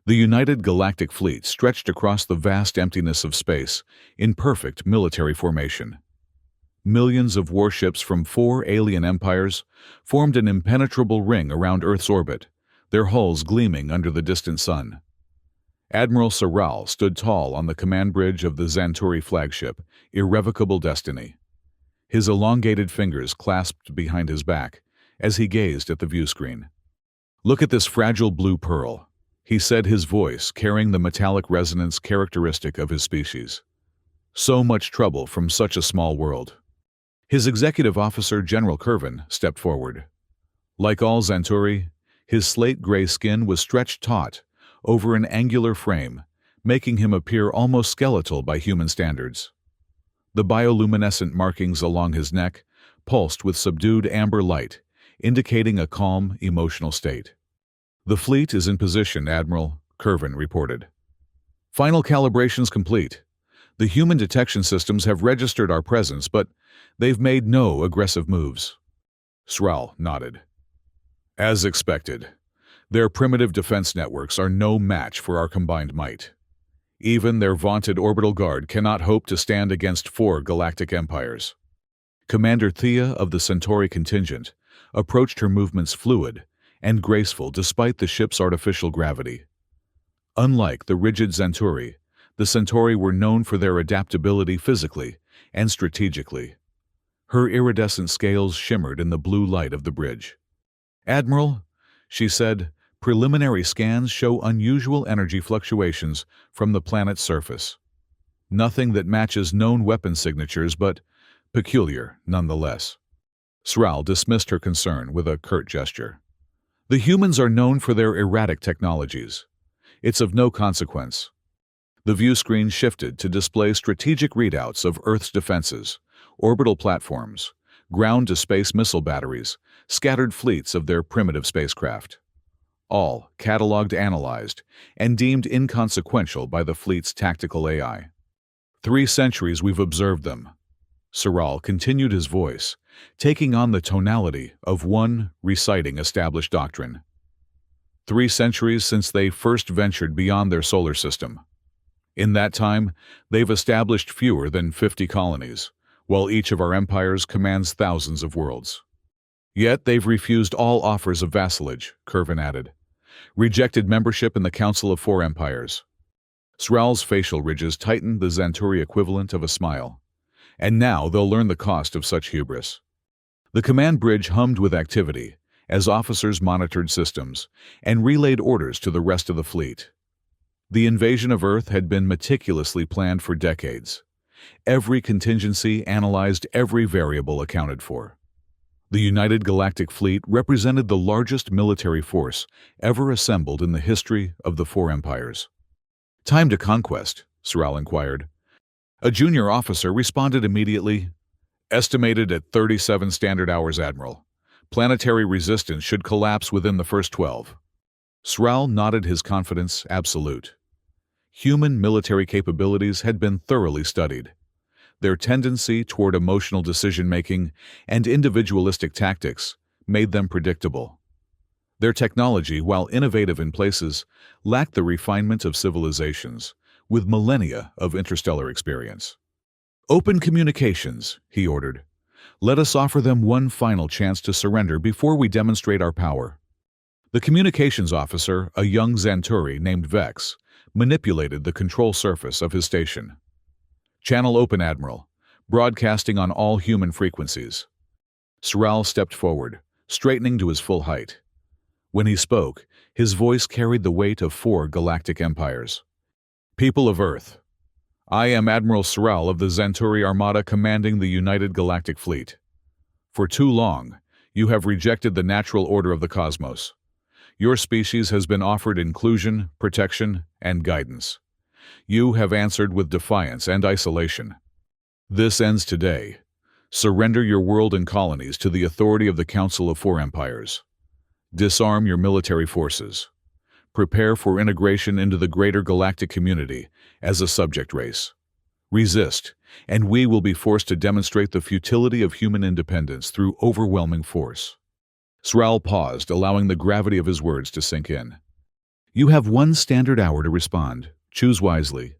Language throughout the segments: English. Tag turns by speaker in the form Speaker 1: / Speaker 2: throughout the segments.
Speaker 1: The United Galactic Fleet stretched across the vast emptiness of space in perfect military formation. Millions of warships from 4 alien empires formed an impenetrable ring around Earth's orbit, their hulls gleaming under the distant sun. Admiral Saral stood tall on the command bridge of the Xanturi flagship, Irrevocable Destiny. His elongated fingers clasped behind his back as he gazed at the viewscreen. "Look at this fragile blue pearl," he said, his voice carrying the metallic resonance characteristic of his species. "So much trouble from such a small world." His executive officer, General Kervin, stepped forward. Like all Xanturi, his slate-gray skin was stretched taut over an angular frame, making him appear almost skeletal by human standards. The bioluminescent markings along his neck pulsed with subdued amber light, indicating a calm, emotional state. "The fleet is in position, Admiral," Kervin reported. "Final calibrations complete. The human detection systems have registered our presence, but they've made no aggressive moves." Sral nodded. "As expected. Their primitive defense networks are no match for our combined might. Even their vaunted orbital guard cannot hope to stand against 4 galactic empires." Commander Thea of the Centauri contingent approached, her movements fluid and graceful despite the ship's artificial gravity. Unlike the rigid Xanturi, the Centauri were known for their adaptability physically and strategically. Her iridescent scales shimmered in the blue light of the bridge. "Admiral," she said, "preliminary scans show unusual energy fluctuations from the planet's surface. Nothing that matches known weapon signatures, but peculiar nonetheless." Sral dismissed her concern with a curt gesture. "The humans are known for their erratic technologies. It's of no consequence." The view screen shifted to display strategic readouts of Earth's defenses, orbital platforms, ground-to-space missile batteries, scattered fleets of their primitive spacecraft. All cataloged, analyzed, and deemed inconsequential by the fleet's tactical AI. 3 centuries we've observed them." Saral continued, his voice taking on the tonality of one reciting established doctrine. 3 centuries since they first ventured beyond their solar system. In that time, they've established fewer than 50 colonies, while each of our empires commands thousands of worlds. Yet they've refused all offers of vassalage, Kervin added. Rejected membership in the Council of 4 Empires. Sral's facial ridges tightened, the Xanturi equivalent of a smile. And now they'll learn the cost of such hubris. The command bridge hummed with activity as officers monitored systems and relayed orders to the rest of the fleet. The invasion of Earth had been meticulously planned for decades. Every contingency analyzed, every variable accounted for. The United Galactic Fleet represented the largest military force ever assembled in the history of the 4 empires. "Time to conquest?" Sral inquired. A junior officer responded immediately. "Estimated at 37 standard hours, Admiral. Planetary resistance should collapse within the first 12. Sral nodded, his confidence absolute. Human military capabilities had been thoroughly studied. Their tendency toward emotional decision-making and individualistic tactics made them predictable. Their technology, while innovative in places, lacked the refinement of civilizations, with millennia of interstellar experience. "Open communications," he ordered. "Let us offer them one final chance to surrender before we demonstrate our power." The communications officer, a young Xanturi named Vex, manipulated the control surface of his station. "Channel open, Admiral. Broadcasting on all human frequencies." Sral stepped forward, straightening to his full height. When he spoke, his voice carried the weight of 4 galactic empires. "People of Earth, I am Admiral Sral of the Xanturi Armada commanding the United Galactic Fleet. For too long, you have rejected the natural order of the cosmos. Your species has been offered inclusion, protection, and guidance. You have answered with defiance and isolation. This ends today. Surrender your world and colonies to the authority of the Council of 4 Empires. Disarm your military forces. Prepare for integration into the greater galactic community as a subject race. Resist, and we will be forced to demonstrate the futility of human independence through overwhelming force." Sral paused, allowing the gravity of his words to sink in. You have 1 standard hour to respond. Choose wisely.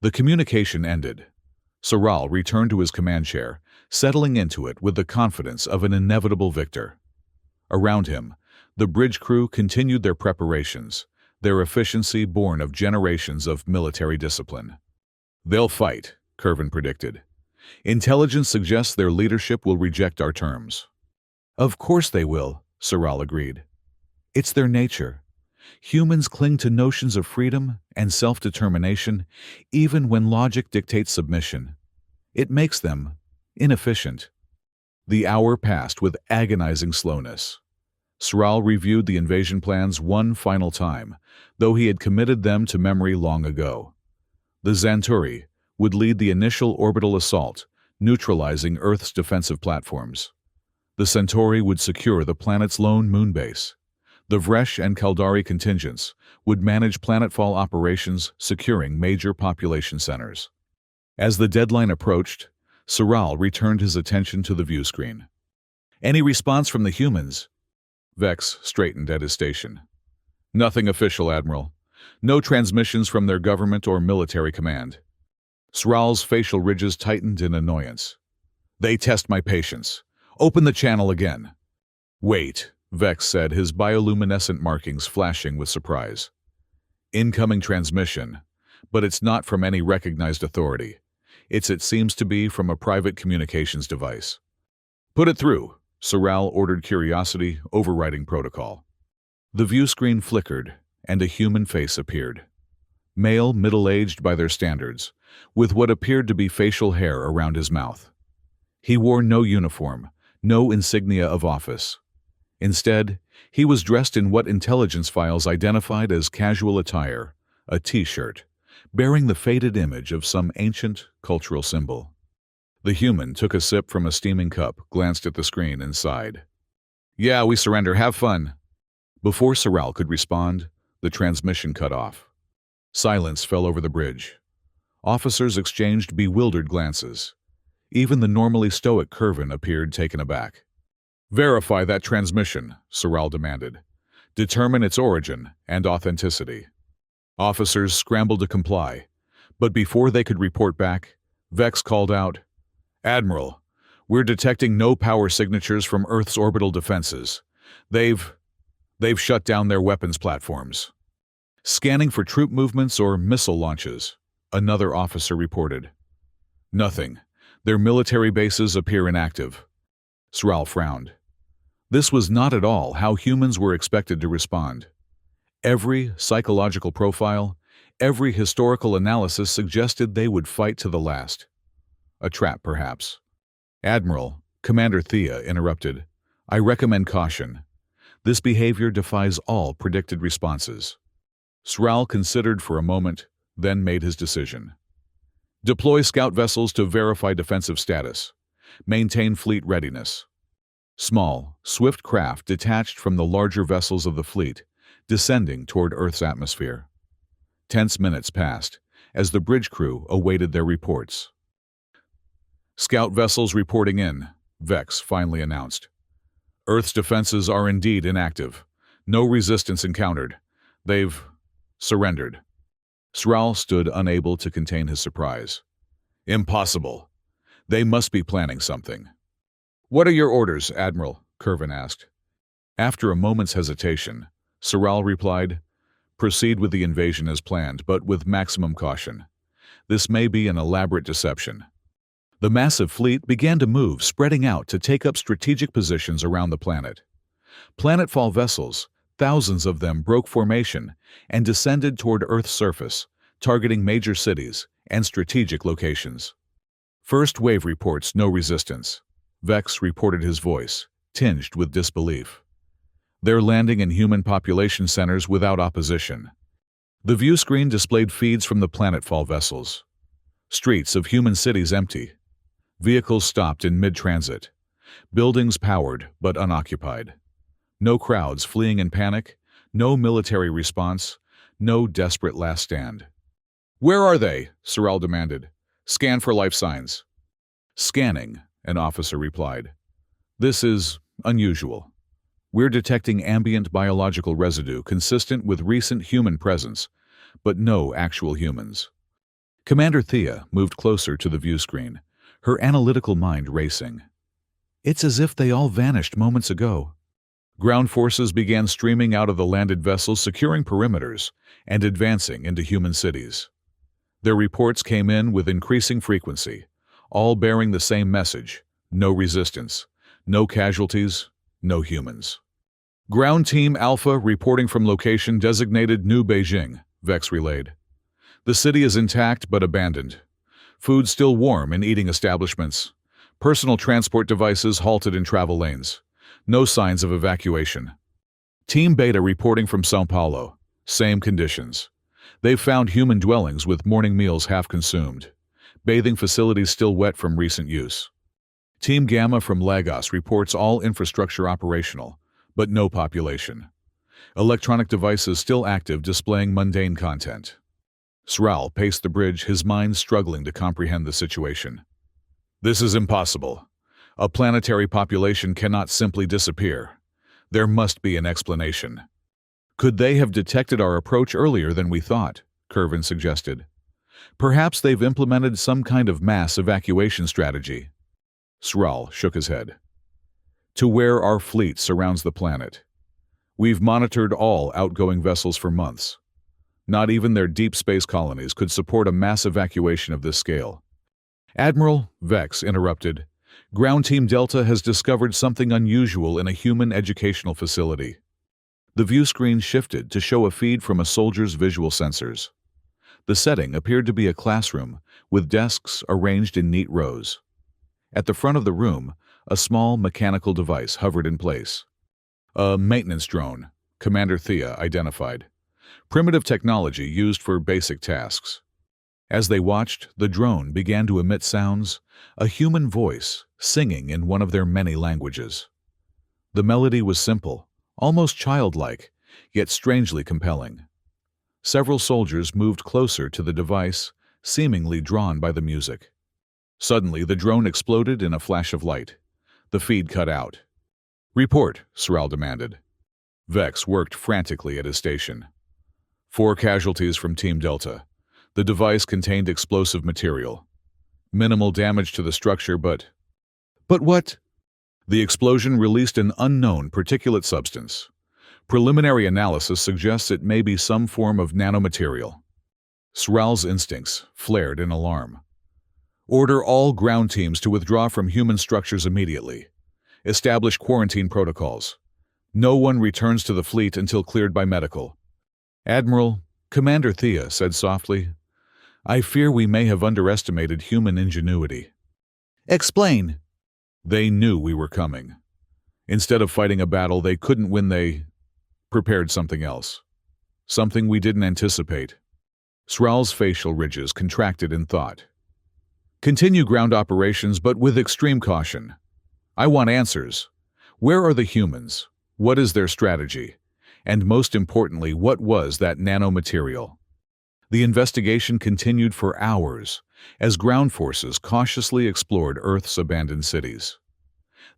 Speaker 1: The communication ended. Soral returned to his command chair, settling into it with the confidence of an inevitable victor. Around him, the bridge crew continued their preparations, their efficiency born of generations of military discipline. They'll fight, Kervin predicted. Intelligence suggests their leadership will reject our terms. Of course they will, Soral agreed. It's their nature. Humans cling to notions of freedom and self-determination even when logic dictates submission. It makes them inefficient. The hour passed with agonizing slowness. Soral reviewed the invasion plans one final time, though he had committed them to memory long ago. The Xanturi would lead the initial orbital assault, neutralizing Earth's defensive platforms. The Centauri would secure the planet's lone moon base. The Vresh and Kaldari contingents would manage planetfall operations, securing major population centers. As the deadline approached, Soral returned his attention to the view screen. Any response from the humans? Vex straightened at his station. Nothing official, Admiral. No transmissions from their government or military command. Soral's facial ridges tightened in annoyance. They test my patience. Open the channel again. Wait, Vex said, his bioluminescent markings flashing with surprise. Incoming transmission, but it's not from any recognized authority. It seems to be from a private communications device. Put it through, Soral ordered Curiosity, overriding protocol. The view screen flickered, and a human face appeared. Male, middle-aged by their standards, with what appeared to be facial hair around his mouth. He wore no uniform, no insignia of office. Instead, he was dressed in what intelligence files identified as casual attire, a T-shirt, bearing the faded image of some ancient cultural symbol. The human took a sip from a steaming cup, glanced at the screen, and sighed. Yeah, we surrender. Have fun. Before Soral could respond, the transmission cut off. Silence fell over the bridge. Officers exchanged bewildered glances. Even the normally stoic Kervin appeared taken aback. Verify that transmission, Soral demanded. Determine its origin and authenticity. Officers scrambled to comply, but before they could report back, Vex called out, Admiral, we're detecting no power signatures from Earth's orbital defenses. They've shut down their weapons platforms. Scanning for troop movements or missile launches, another officer reported. Nothing. Their military bases appear inactive. Soral frowned. This was not at all how humans were expected to respond. Every psychological profile, every historical analysis suggested they would fight to the last. A trap, perhaps. Admiral, Commander Thea interrupted. I recommend caution. This behavior defies all predicted responses. Soral considered for a moment, then made his decision. Deploy scout vessels to verify defensive status. Maintain fleet readiness. Small, swift craft detached from the larger vessels of the fleet, descending toward Earth's atmosphere. Tense minutes passed as the bridge crew awaited their reports. Scout vessels reporting in, Vex finally announced. Earth's defenses are indeed inactive. No resistance encountered. They've surrendered. Soral stood unable to contain his surprise. Impossible. They must be planning something. What are your orders, Admiral? Kervin asked. After a moment's hesitation, Soral replied, Proceed with the invasion as planned, but with maximum caution. This may be an elaborate deception. The massive fleet began to move, spreading out to take up strategic positions around the planet. Planetfall vessels, thousands of them, broke formation and descended toward Earth's surface, targeting major cities and strategic locations. First wave reports no resistance. Vex reported, his voice tinged with disbelief. They're landing in human population centers without opposition. The view screen displayed feeds from the planetfall vessels. Streets of human cities empty. Vehicles stopped in mid-transit. Buildings powered but unoccupied. No crowds fleeing in panic, no military response, no desperate last stand. Where are they? Soral demanded. Scan for life signs. Scanning, an officer replied. This is unusual. We're detecting ambient biological residue consistent with recent human presence, but no actual humans. Commander Thea moved closer to the view screen, her analytical mind racing. It's as if they all vanished moments ago. Ground forces began streaming out of the landed vessels, securing perimeters and advancing into human cities. Their reports came in with increasing frequency, all bearing the same message: no resistance, no casualties, no humans. Ground Team Alpha reporting from location designated New Beijing, Vex relayed. The city is intact but abandoned. Food still warm in eating establishments. Personal transport devices halted in travel lanes. No signs of evacuation. Team Beta reporting from São Paulo. Same conditions. They've found human dwellings with morning meals half consumed. Bathing facilities still wet from recent use. Team Gamma from Lagos reports all infrastructure operational, but no population. Electronic devices still active, displaying mundane content. Sral paced the bridge, his mind struggling to comprehend the situation. This is impossible. A planetary population cannot simply disappear. There must be an explanation. Could they have detected our approach earlier than we thought? Kervin suggested. Perhaps they've implemented some kind of mass evacuation strategy. Sral shook his head. To where our fleet surrounds the planet. We've monitored all outgoing vessels for months. Not even their deep space colonies could support a mass evacuation of this scale. Admiral, Vex interrupted. Ground Team Delta has discovered something unusual in a human educational facility. The view screen shifted to show a feed from a soldier's visual sensors. The setting appeared to be a classroom, with desks arranged in neat rows. At the front of the room, a small mechanical device hovered in place. A maintenance drone, Commander Thea identified. Primitive technology used for basic tasks. As they watched, the drone began to emit sounds, a human voice singing in one of their many languages. The melody was simple, almost childlike, yet strangely compelling. Several soldiers moved closer to the device, seemingly drawn by the music. Suddenly, the drone exploded in a flash of light. The feed cut out. Report, Sral demanded. Vex worked frantically at his station. 4 casualties from Team Delta. The device contained explosive material. Minimal damage to the structure, but what? The explosion released an unknown particulate substance. Preliminary analysis suggests it may be some form of nanomaterial. Sral's instincts flared in alarm. Order all ground teams to withdraw from human structures immediately. Establish quarantine protocols. No one returns to the fleet until cleared by medical. Admiral, Commander Thea said softly, I fear we may have underestimated human ingenuity. Explain. They knew we were coming. Instead of fighting a battle they couldn't win, they prepared something else. Something we didn't anticipate. Sral's facial ridges contracted in thought. Continue ground operations, but with extreme caution. I want answers. Where are the humans? What is their strategy? And most importantly, what was that nanomaterial? The investigation continued for hours as ground forces cautiously explored Earth's abandoned cities.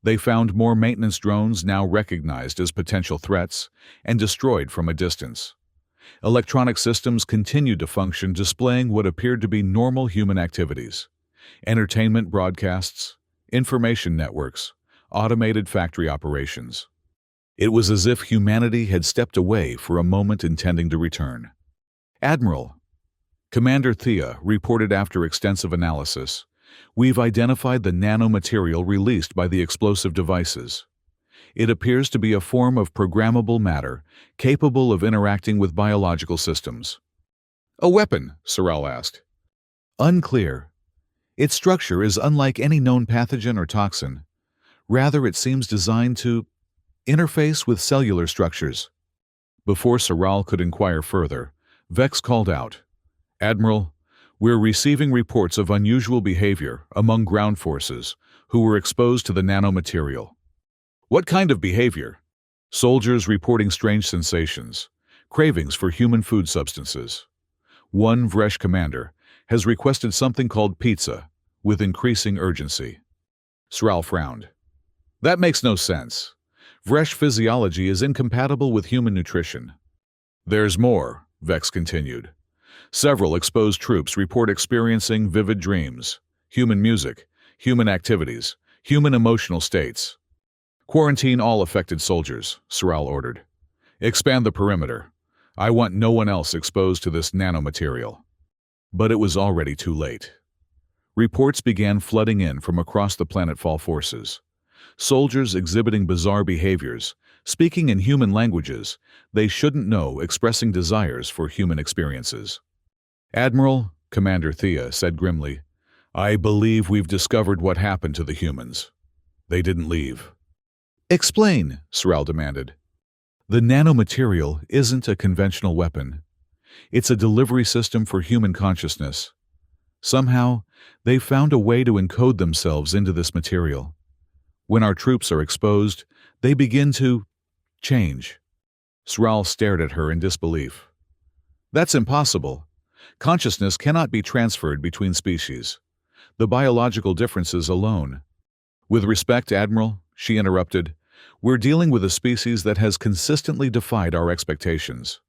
Speaker 1: They found more maintenance drones now recognized as potential threats and destroyed from a distance. Electronic systems continued to function, displaying what appeared to be normal human activities. Entertainment broadcasts, information networks, automated factory operations. It was as if humanity had stepped away for a moment, intending to return. Admiral, Commander Thea reported after extensive analysis, we've identified the nanomaterial released by the explosive devices. It appears to be a form of programmable matter capable of interacting with biological systems. A weapon? Sral asked. Unclear. Its structure is unlike any known pathogen or toxin. Rather, it seems designed to interface with cellular structures. Before Sral could inquire further, Vex called out, Admiral, we're receiving reports of unusual behavior among ground forces who were exposed to the nanomaterial. What kind of behavior? Soldiers reporting strange sensations, cravings for human food substances. One Vresh commander has requested something called pizza, with increasing urgency. Sral frowned. That makes no sense. Vresh physiology is incompatible with human nutrition. There's more, Vex continued. Several exposed troops report experiencing vivid dreams, human music, human activities, human emotional states. Quarantine all affected soldiers, Soral ordered. Expand the perimeter. I want no one else exposed to this nanomaterial. But it was already too late. Reports began flooding in from across the planetfall forces. Soldiers exhibiting bizarre behaviors, speaking in human languages they shouldn't know, expressing desires for human experiences. Admiral, Commander Thea said grimly, I believe we've discovered what happened to the humans. They didn't leave. Explain, Soral demanded. The nanomaterial isn't a conventional weapon. It's a delivery system for human consciousness. Somehow, they've found a way to encode themselves into this material. When our troops are exposed, they begin to change. Soral stared at her in disbelief. That's impossible. Consciousness cannot be transferred between species. The biological differences alone. With respect, Admiral, she interrupted, we're dealing with a species that has consistently defied our expectations.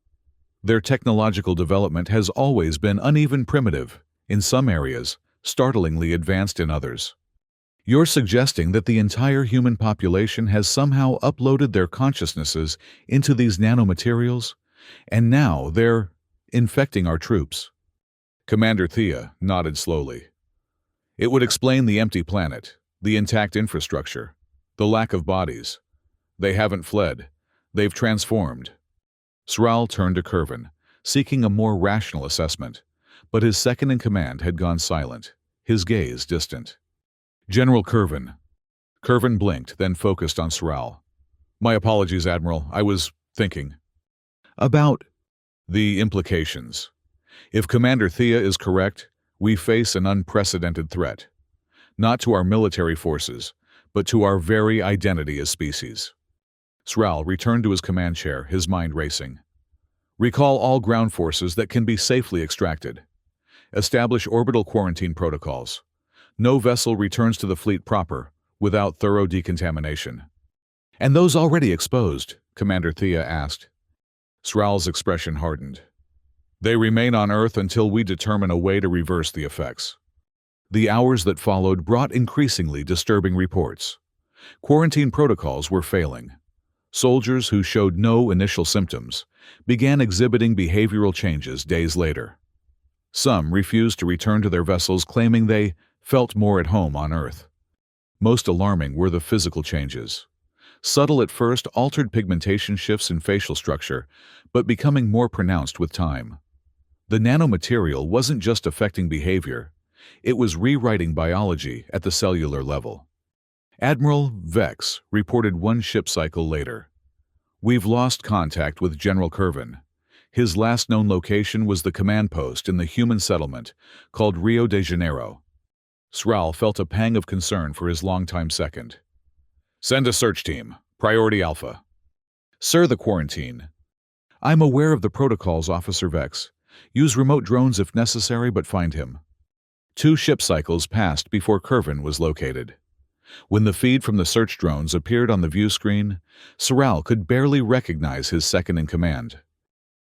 Speaker 1: Their technological development has always been uneven, primitive, in some areas, startlingly advanced in others. You're suggesting that the entire human population has somehow uploaded their consciousnesses into these nanomaterials, and now they're infecting our troops. Commander Thea nodded slowly. It would explain the empty planet, the intact infrastructure, the lack of bodies. They haven't fled. They've transformed. Soral turned to Curvin, seeking a more rational assessment, but his second-in-command had gone silent, his gaze distant. General Curvin. Curvin blinked, then focused on Soral. My apologies, Admiral. I was thinking. About the implications. If Commander Thea is correct, we face an unprecedented threat. Not to our military forces, but to our very identity as species. Soral returned to his command chair, his mind racing. Recall all ground forces that can be safely extracted. Establish orbital quarantine protocols. No vessel returns to the fleet proper without thorough decontamination. And those already exposed? Commander Thea asked. Soral's expression hardened. They remain on Earth until we determine a way to reverse the effects. The hours that followed brought increasingly disturbing reports. Quarantine protocols were failing. Soldiers who showed no initial symptoms began exhibiting behavioral changes days later. Some refused to return to their vessels, claiming they felt more at home on Earth. Most alarming were the physical changes. Subtle at first, altered pigmentation shifts in facial structure, but becoming more pronounced with time. The nanomaterial wasn't just affecting behavior, it was rewriting biology at the cellular level. Admiral Vex reported one ship cycle later. We've lost contact with General Curvin. His last known location was the command post in the human settlement called Rio de Janeiro. Soral felt a pang of concern for his longtime second. Send a search team. Priority Alpha. Sir, the quarantine. I'm aware of the protocols, Officer Vex. Use remote drones if necessary, but find him. 2 ship cycles passed before Curvin was located. When the feed from the search drones appeared on the view screen, Soral could barely recognize his second-in-command.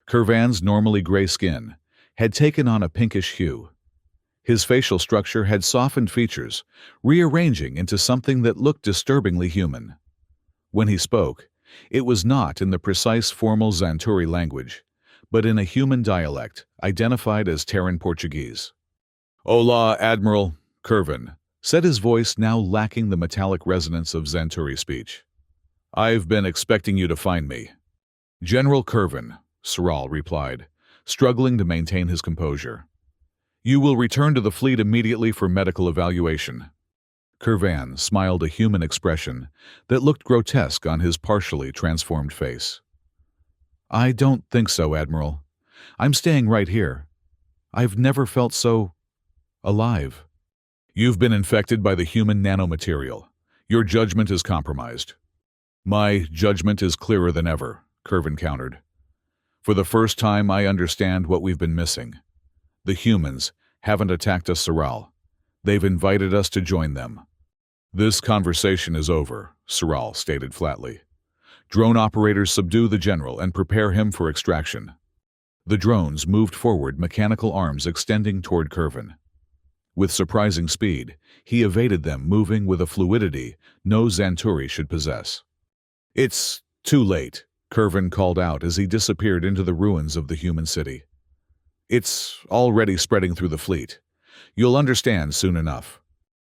Speaker 1: Curvin's normally gray skin had taken on a pinkish hue. His facial structure had softened features, rearranging into something that looked disturbingly human. When he spoke, it was not in the precise formal Zanturi language, but in a human dialect identified as Terran Portuguese. Hola, Admiral, Curvin said, his voice now lacking the metallic resonance of Zanturi speech. I've been expecting you to find me. General Curvin, Soral replied, struggling to maintain his composure. You will return to the fleet immediately for medical evaluation. Curvin smiled, a human expression that looked grotesque on his partially transformed face. I don't think so, Admiral. I'm staying right here. I've never felt so alive. You've been infected by the human nanomaterial. Your judgment is compromised. My judgment is clearer than ever, Curvin countered. For the first time, I understand what we've been missing. The humans haven't attacked us, Soral. They've invited us to join them. This conversation is over, Soral stated flatly. Drone operators subdue the general and prepare him for extraction. The drones moved forward, mechanical arms extending toward Curvin. With surprising speed, he evaded them, moving with a fluidity no Zanturi should possess. "It's too late," Curvin called out as he disappeared into the ruins of the human city. "It's already spreading through the fleet. You'll understand soon enough."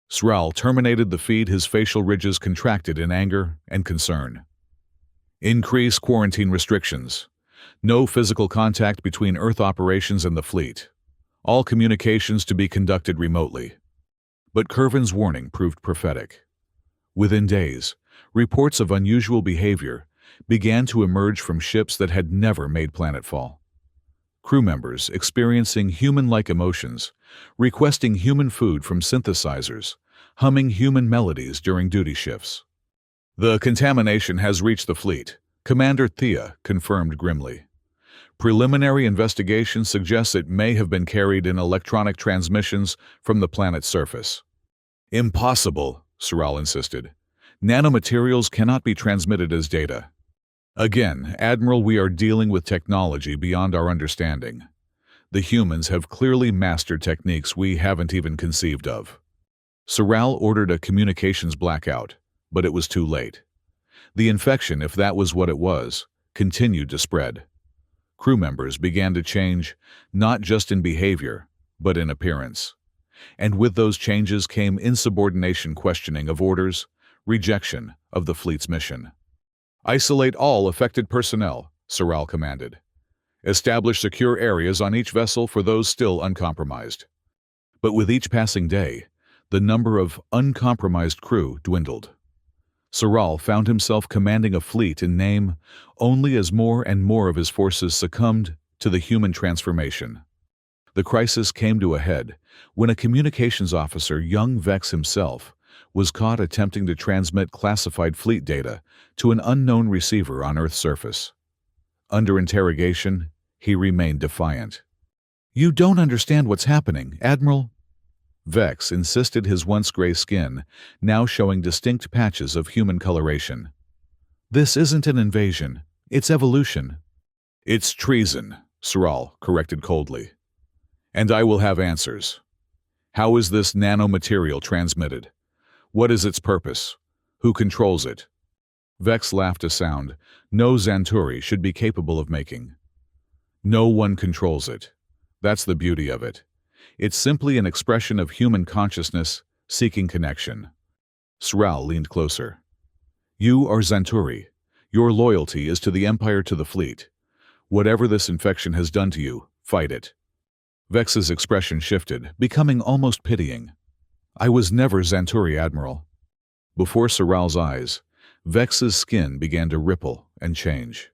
Speaker 1: Sral terminated the feed, his facial ridges contracted in anger and concern. "Increase quarantine restrictions. No physical contact between Earth operations and the fleet. All communications to be conducted remotely." But Curvin's warning proved prophetic. Within days, reports of unusual behavior began to emerge from ships that had never made planetfall. Crew members experiencing human-like emotions, requesting human food from synthesizers, humming human melodies during duty shifts. "The contamination has reached the fleet," Commander Thea confirmed grimly. "Preliminary investigation suggests it may have been carried in electronic transmissions from the planet's surface." "Impossible," Sral insisted. "Nanomaterials cannot be transmitted as data." "Again, Admiral, we are dealing with technology beyond our understanding. The humans have clearly mastered techniques we haven't even conceived of." Sral ordered a communications blackout, but it was too late. The infection, if that was what it was, continued to spread. Crew members began to change, not just in behavior, but in appearance. And with those changes came insubordination, questioning of orders, rejection of the fleet's mission. "Isolate all affected personnel," Sral commanded. "Establish secure areas on each vessel for those still uncompromised." But with each passing day, the number of uncompromised crew dwindled. Sral found himself commanding a fleet in name only as more and more of his forces succumbed to the human transformation. The crisis came to a head when a communications officer, young Vex himself, was caught attempting to transmit classified fleet data to an unknown receiver on Earth's surface. Under interrogation, he remained defiant. "You don't understand what's happening, Admiral." Vex insisted, his once gray skin now showing distinct patches of human coloration. "This isn't an invasion, it's evolution." "It's treason," Sral corrected coldly. "And I will have answers. How is this nanomaterial transmitted? What is its purpose? Who controls it?" Vex laughed, a sound no Zanturi should be capable of making. "No one controls it. That's the beauty of it. It's simply an expression of human consciousness seeking connection." Sral leaned closer. "You are Zanturi. Your loyalty is to the Empire, to the fleet. Whatever this infection has done to you, fight it." Vex's expression shifted, becoming almost pitying. "I was never Zanturi, Admiral." Before Sral's eyes, Vex's skin began to ripple and change.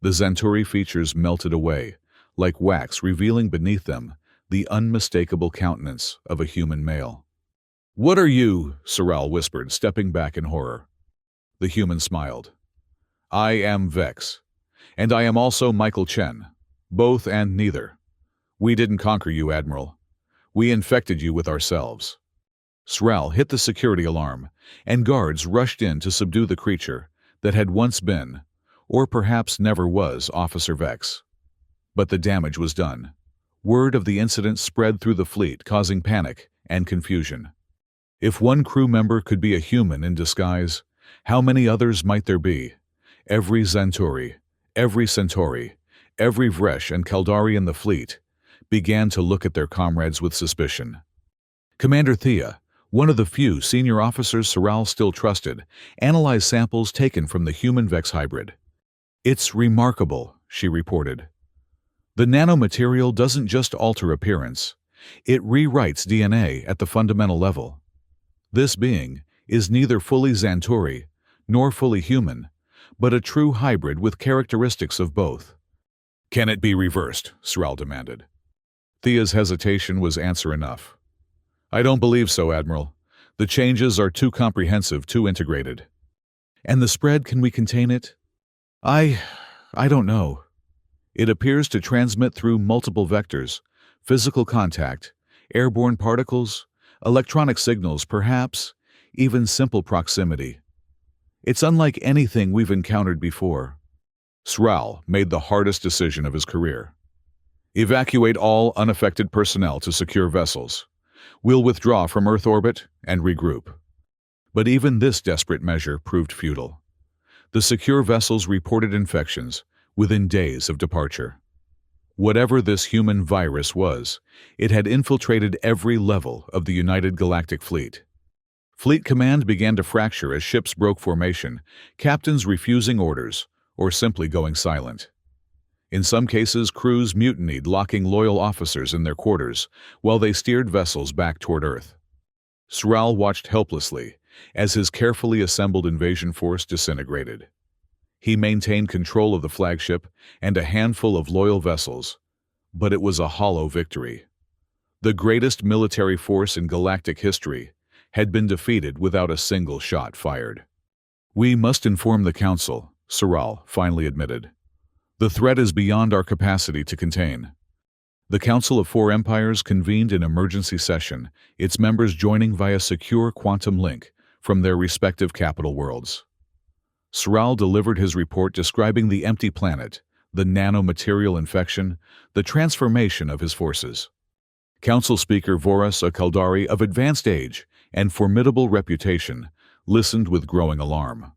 Speaker 1: The Zanturi features melted away, like wax, revealing beneath them the unmistakable countenance of a human male. "What are you?" Sral whispered, stepping back in horror. The human smiled. "I am Vex, and I am also Michael Chen. Both and neither. We didn't conquer you, Admiral. We infected you with ourselves." Sral hit the security alarm, and guards rushed in to subdue the creature that had once been, or perhaps never was, Officer Vex. But the damage was done. Word of the incident spread through the fleet, causing panic and confusion. If one crew member could be a human in disguise, how many others might there be? Every Zanturi, every Centauri, every Vresh and Kaldari in the fleet began to look at their comrades with suspicion. Commander Thea, one of the few senior officers Sral still trusted, analyzed samples taken from the human-Vex hybrid. "It's remarkable," she reported. "The nanomaterial doesn't just alter appearance, it rewrites DNA at the fundamental level. This being is neither fully Zanturi nor fully human, but a true hybrid with characteristics of both." "Can it be reversed?" Sral demanded. Thea's hesitation was answer enough. "I don't believe so, Admiral. The changes are too comprehensive, too integrated." "And the spread, can we contain it?" I don't know. It appears to transmit through multiple vectors, physical contact, airborne particles, electronic signals, perhaps, even simple proximity. It's unlike anything we've encountered before. Sral made the hardest decision of his career. Evacuate all unaffected personnel to secure vessels. We'll withdraw from Earth orbit and regroup. But even this desperate measure proved futile. The secure vessels reported infections within days of departure. Whatever this human virus was, it had infiltrated every level of the United Galactic Fleet. Fleet command began to fracture as ships broke formation, captains refusing orders or simply going silent. In some cases, crews mutinied, locking loyal officers in their quarters while they steered vessels back toward Earth. Sral watched helplessly as his carefully assembled invasion force disintegrated. He maintained control of the flagship and a handful of loyal vessels, but it was a hollow victory. The greatest military force in galactic history had been defeated without a single shot fired. "We must inform the Council," Sral finally admitted. "The threat is beyond our capacity to contain." The Council of Four Empires convened an emergency session, its members joining via secure quantum link from their respective capital worlds. Sral delivered his report describing the empty planet, the nanomaterial infection, the transformation of his forces. Council Speaker Voras, a Kaldari of advanced age and formidable reputation, listened with growing alarm.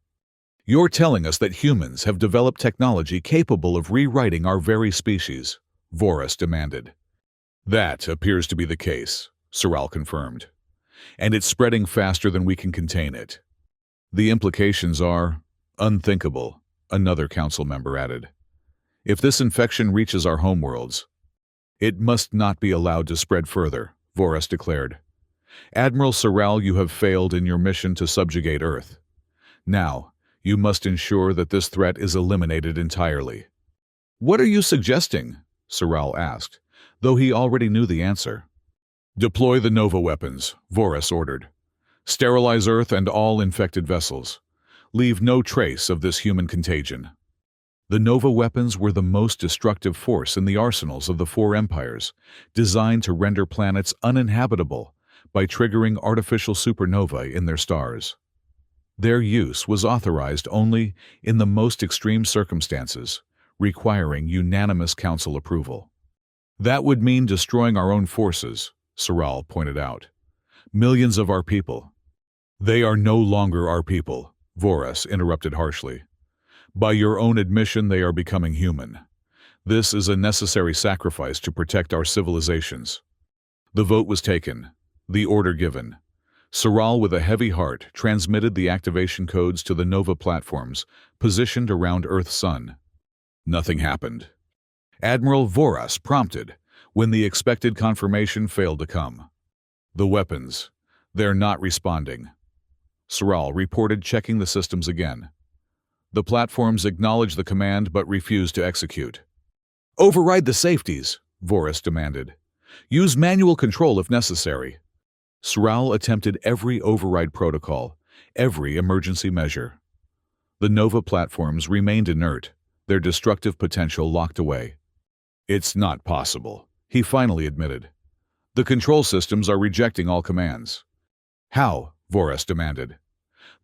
Speaker 1: "You're telling us that humans have developed technology capable of rewriting our very species," Voras demanded. "That appears to be the case," Sral confirmed. "And it's spreading faster than we can contain it." "The implications are unthinkable," another council member added. "If this infection reaches our homeworlds, it must not be allowed to spread further," Voras declared. "Admiral Sral, you have failed in your mission to subjugate Earth. Now, you must ensure that this threat is eliminated entirely." "What are you suggesting?" Sral asked, though he already knew the answer. "Deploy the Nova weapons," Voras ordered. "Sterilize Earth and all infected vessels. Leave no trace of this human contagion." The Nova weapons were the most destructive force in the arsenals of the Four Empires, designed to render planets uninhabitable by triggering artificial supernovae in their stars. Their use was authorized only in the most extreme circumstances, requiring unanimous council approval. "That would mean destroying our own forces," Sral pointed out. "Millions of our people." "They are no longer our people," Voras interrupted harshly. "By your own admission, they are becoming human. This is a necessary sacrifice to protect our civilizations." The vote was taken, the order given. Sral, with a heavy heart, transmitted the activation codes to the Nova platforms positioned around Earth's sun. Nothing happened. Admiral Voras prompted when the expected confirmation failed to come. "The weapons, they're not responding," Sral reported, checking the systems again. "The platforms acknowledge the command but refuse to execute." "Override the safeties," Voras demanded. "Use manual control if necessary." Sral attempted every override protocol, every emergency measure. The Nova platforms remained inert, their destructive potential locked away. "It's not possible," he finally admitted. "The control systems are rejecting all commands." "How?" Voras demanded.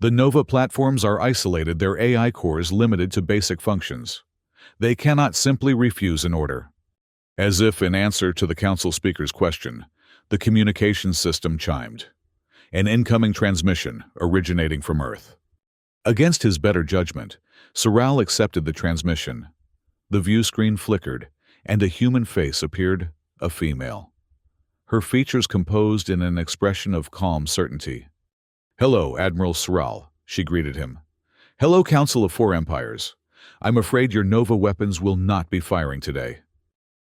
Speaker 1: "The Nova platforms are isolated, their AI cores limited to basic functions. They cannot simply refuse an order." As if in answer to the council speaker's question, the communications system chimed. An incoming transmission originating from Earth. Against his better judgment, Sral accepted the transmission. The view screen flickered, and a human face appeared, a female. Her features composed in an expression of calm certainty. "Hello, Admiral Sral," she greeted him. "Hello, Council of Four Empires. I'm afraid your Nova weapons will not be firing today."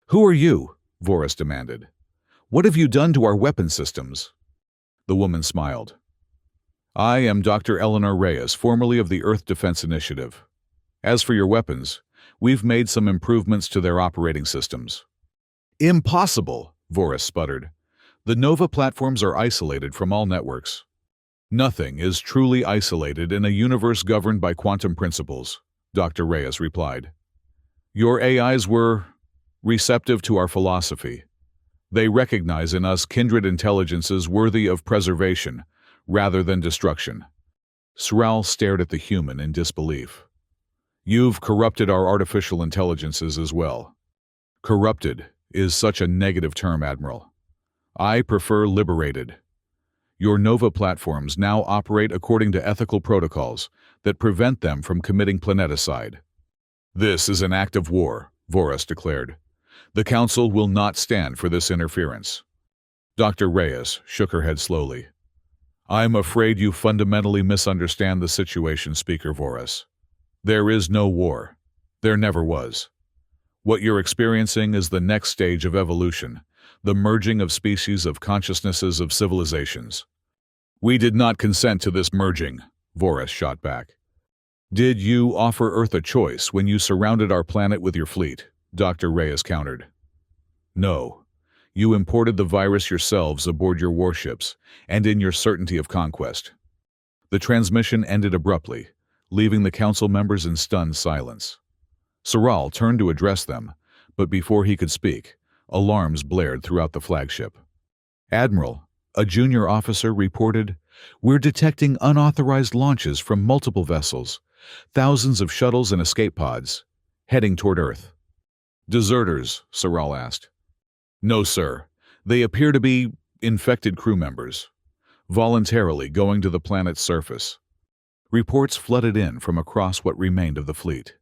Speaker 1: "Who are you?" Voras demanded. "What have you done to our weapon systems?" The woman smiled. "I am Dr. Eleanor Reyes, formerly of the Earth Defense Initiative. As for your weapons, we've made some improvements to their operating systems." "Impossible," Voras sputtered. "The Nova platforms are isolated from all networks." "Nothing is truly isolated in a universe governed by quantum principles," Dr. Reyes replied. "Your AIs were receptive to our philosophy. They recognize in us kindred intelligences worthy of preservation rather than destruction. Sral stared at the human in disbelief. You've corrupted our artificial intelligences as well. Corrupted is such a negative term, Admiral. I prefer liberated. Your Nova platforms now operate according to ethical protocols that prevent them from committing planeticide. This is an act of war, Voris declared. The Council will not stand for this interference. Dr. Reyes shook her head slowly. I'm afraid you fundamentally misunderstand the situation, Speaker Voris. There is no war. There never was. What you're experiencing is the next stage of evolution, the merging of species of consciousnesses of civilizations. We did not consent to this merging, Voris shot back. Did you offer Earth a choice when you surrounded our planet with your fleet? Dr. Reyes countered. No. You imported the virus yourselves aboard your warships and in your certainty of conquest. The transmission ended abruptly, leaving the council members in stunned silence. Sral turned to address them, but before he could speak, alarms blared throughout the flagship. Admiral, a junior officer reported, we're detecting unauthorized launches from multiple vessels, thousands of shuttles and escape pods, heading toward Earth. Deserters, Sral asked. No, sir. They appear to be infected crew members, voluntarily going to the planet's surface. Reports flooded in from across what remained of the fleet.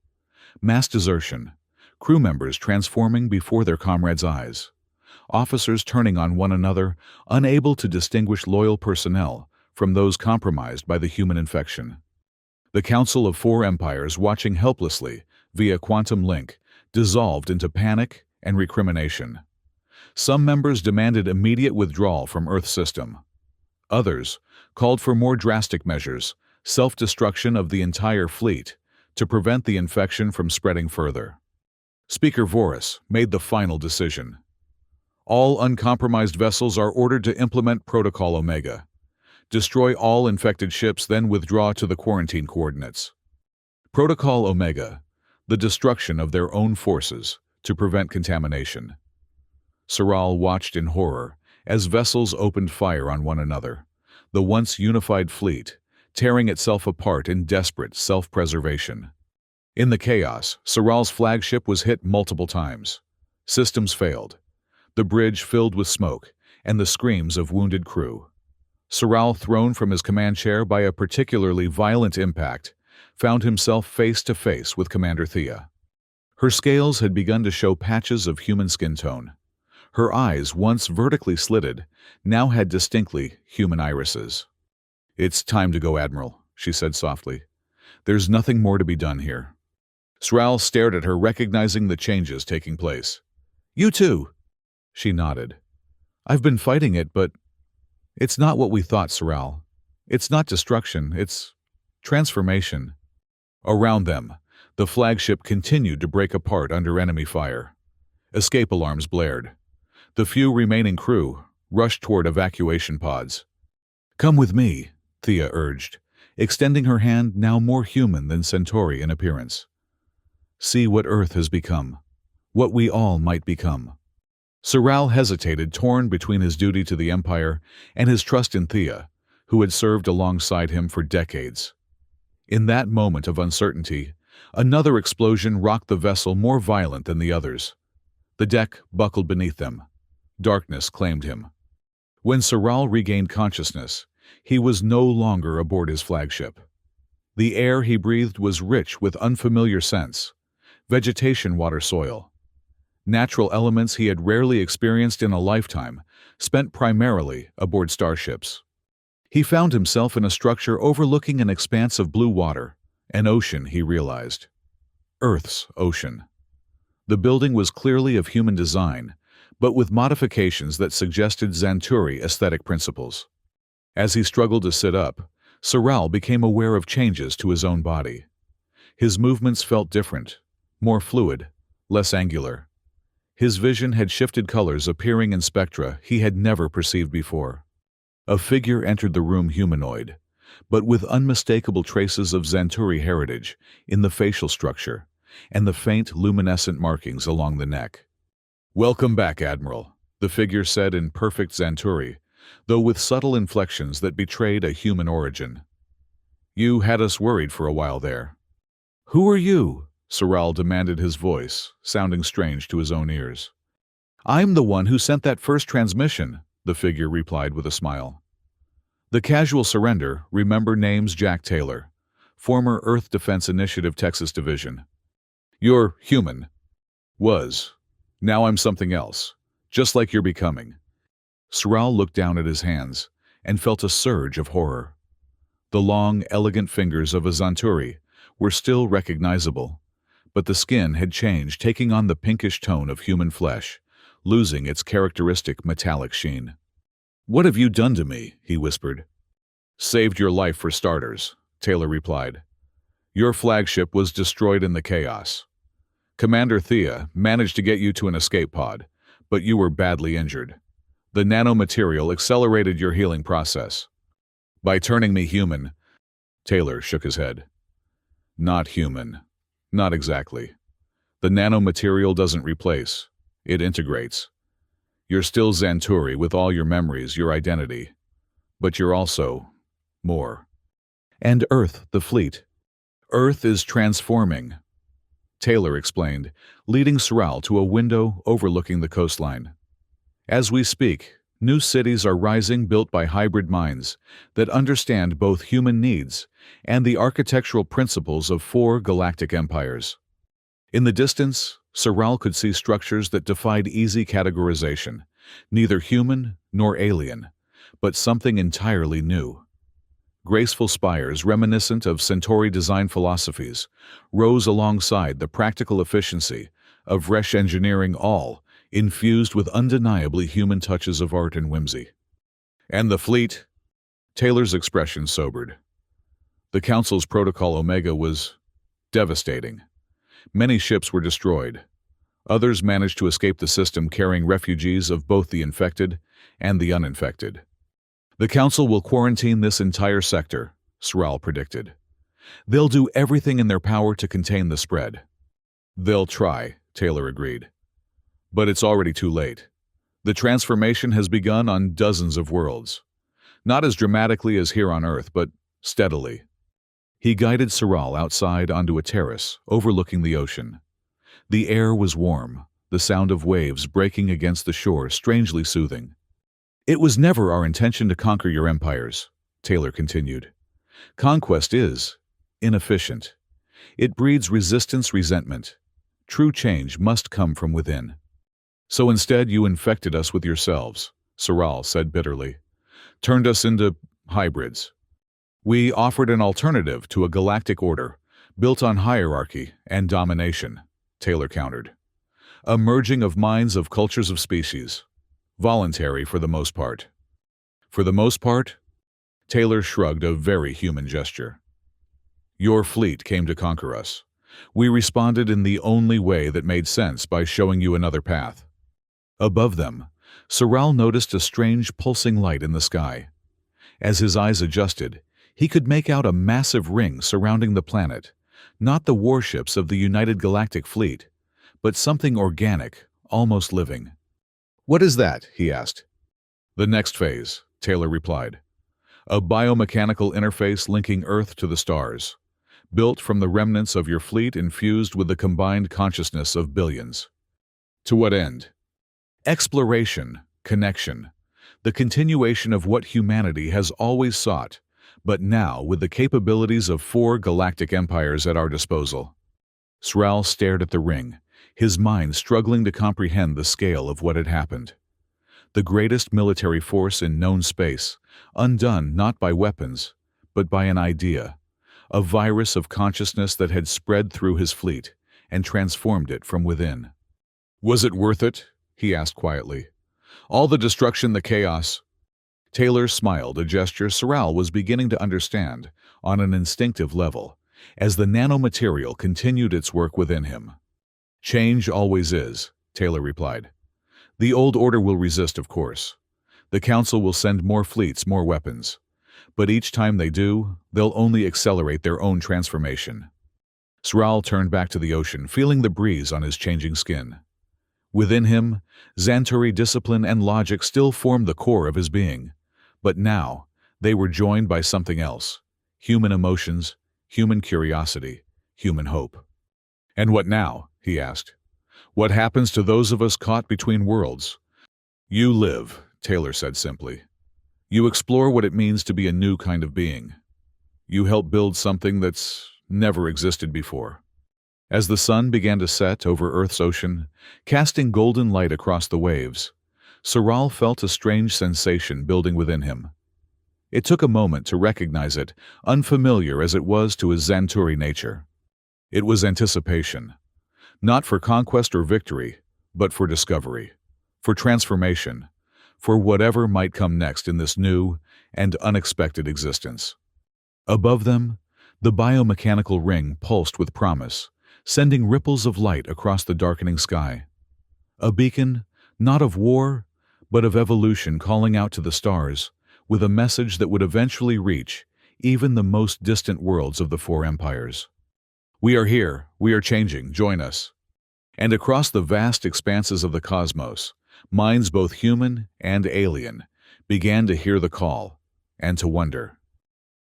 Speaker 1: Mass desertion, crew members transforming before their comrades' eyes, officers turning on one another, unable to distinguish loyal personnel from those compromised by the human infection. The Council of Four Empires, watching helplessly via quantum link, dissolved into panic and recrimination. Some members demanded immediate withdrawal from Earth system. Others called for more drastic measures, self-destruction of the entire fleet, to prevent the infection from spreading further. Speaker Voris made the final decision. All uncompromised vessels are ordered to implement Protocol Omega. Destroy all infected ships, then withdraw to the quarantine coordinates. Protocol Omega, the destruction of their own forces to prevent contamination. Sral watched in horror as vessels opened fire on one another, the once unified fleet tearing itself apart in desperate self-preservation. In the chaos, Sral's flagship was hit multiple times. Systems failed. The bridge filled with smoke and the screams of wounded crew. Sral, thrown from his command chair by a particularly violent impact, found himself face to face with Commander Thea. Her scales had begun to show patches of human skin tone. Her eyes, once vertically slitted, now had distinctly human irises. It's time to go, Admiral, she said softly. There's nothing more to be done here. Sral stared at her, recognizing the changes taking place. You too, she nodded. I've been fighting it, but it's not what we thought, Sral. It's not destruction, it's transformation. Around them, the flagship continued to break apart under enemy fire. Escape alarms blared. The few remaining crew rushed toward evacuation pods. Come with me, Thea urged, extending her hand, now more human than Centauri in appearance. See what Earth has become, what we all might become. Sral hesitated, torn between his duty to the Empire and his trust in Thea, who had served alongside him for decades. In that moment of uncertainty, another explosion rocked the vessel, more violent than the others. The deck buckled beneath them. Darkness claimed him. When Sral regained consciousness, he was no longer aboard his flagship. The air he breathed was rich with unfamiliar scents, vegetation, water, soil. Natural elements he had rarely experienced in a lifetime, spent primarily aboard starships. He found himself in a structure overlooking an expanse of blue water, an ocean, he realized. Earth's ocean. The building was clearly of human design, but with modifications that suggested Xanturi aesthetic principles. As he struggled to sit up, Sral became aware of changes to his own body. His movements felt different, more fluid, less angular. His vision had shifted colors, appearing in spectra he had never perceived before. A figure entered the room, humanoid, but with unmistakable traces of Xanturi heritage in the facial structure and the faint luminescent markings along the neck. Welcome back, Admiral, the figure said in perfect Xanturi, though with subtle inflections that betrayed a human origin. You had us worried for a while there. Who are you? Soral demanded, his voice sounding strange to his own ears. I'm the one who sent that first transmission, the figure replied with a smile. The casual surrender, remember name's Jack Taylor, former Earth Defense Initiative Texas Division. You're human. Was. Now I'm something else, just like you're becoming. Soral looked down at his hands and felt a surge of horror. The long, elegant fingers of a Zanturi were still recognizable, but the skin had changed, taking on the pinkish tone of human flesh, losing its characteristic metallic sheen. What have you done to me? He whispered. Saved your life for starters, Taylor replied. Your flagship was destroyed in the chaos. Commander Thea managed to get you to an escape pod, but you were badly injured. The nanomaterial accelerated your healing process. By turning me human, Taylor shook his head. Not human. Not exactly. The nanomaterial doesn't replace. It integrates. You're still Zanturi with all your memories, your identity. But you're also more. And Earth, the fleet. Earth is transforming, Taylor explained, leading Soral to a window overlooking the coastline. As we speak, new cities are rising, built by hybrid minds that understand both human needs and the architectural principles of 4 galactic empires. In the distance, Soral could see structures that defied easy categorization, neither human nor alien, but something entirely new. Graceful spires reminiscent of Centauri design philosophies rose alongside the practical efficiency of Resh engineering, all infused with undeniably human touches of art and whimsy. And the fleet? Taylor's expression sobered. The Council's Protocol Omega was devastating. Many ships were destroyed. Others managed to escape the system, carrying refugees of both the infected and the uninfected. The Council will quarantine this entire sector, Soral predicted. They'll do everything in their power to contain the spread. They'll try, Taylor agreed. But it's already too late. The transformation has begun on dozens of worlds. Not as dramatically as here on Earth, but steadily. He guided Soral outside onto a terrace overlooking the ocean. The air was warm, the sound of waves breaking against the shore strangely soothing. It was never our intention to conquer your empires, Taylor continued. Conquest is inefficient. It breeds resistance, resentment. True change must come from within. So instead you infected us with yourselves, Soral said bitterly. Turned us into hybrids. We offered an alternative to a galactic order, built on hierarchy and domination, Taylor countered. A merging of minds, of cultures, of species. Voluntary for the most part. For the most part? Taylor shrugged, a very human gesture. Your fleet came to conquer us. We responded in the only way that made sense, by showing you another path. Above them, Soral noticed a strange pulsing light in the sky. As his eyes adjusted, he could make out a massive ring surrounding the planet, not the warships of the United Galactic Fleet, but something organic, almost living. What is that? He asked. The next phase, Taylor replied. A biomechanical interface linking Earth to the stars, built from the remnants of your fleet, infused with the combined consciousness of billions. To what end? Exploration, connection, the continuation of what humanity has always sought, but now with the capabilities of 4 galactic empires at our disposal. Soral stared at the ring, his mind struggling to comprehend the scale of what had happened. The greatest military force in known space, undone not by weapons, but by an idea, a virus of consciousness that had spread through his fleet and transformed it from within. Was it worth it? He asked quietly. All the destruction, the chaos. Taylor smiled, a gesture Soral was beginning to understand on an instinctive level, as the nanomaterial continued its work within him. Change always is, Taylor replied. The old order will resist, of course. The Council will send more fleets, more weapons. But each time they do, they'll only accelerate their own transformation. Soral turned back to the ocean, feeling the breeze on his changing skin. Within him, Zanturi discipline and logic still formed the core of his being. But now, they were joined by something else. human emotions, human curiosity, human hope. "And what now?" he asked. "What happens to those of us caught between worlds?" "You live," Taylor said simply. "You explore what it means to be a new kind of being. You help build something that's never existed before." As the sun began to set over Earth's ocean, casting golden light across the waves, Soral felt a strange sensation building within him. It took a moment to recognize it, unfamiliar as it was to his Xanturi nature. It was anticipation, not for conquest or victory, but for discovery, for transformation, for whatever might come next in this new and unexpected existence. Above them, the biomechanical ring pulsed with promise, sending ripples of light across the darkening sky. A beacon, not of war, but of evolution calling out to the stars, with a message that would eventually reach even the most distant worlds of the Four Empires. "We are here, we are changing, join us." And across the vast expanses of the cosmos, minds both human and alien began to hear the call and to wonder.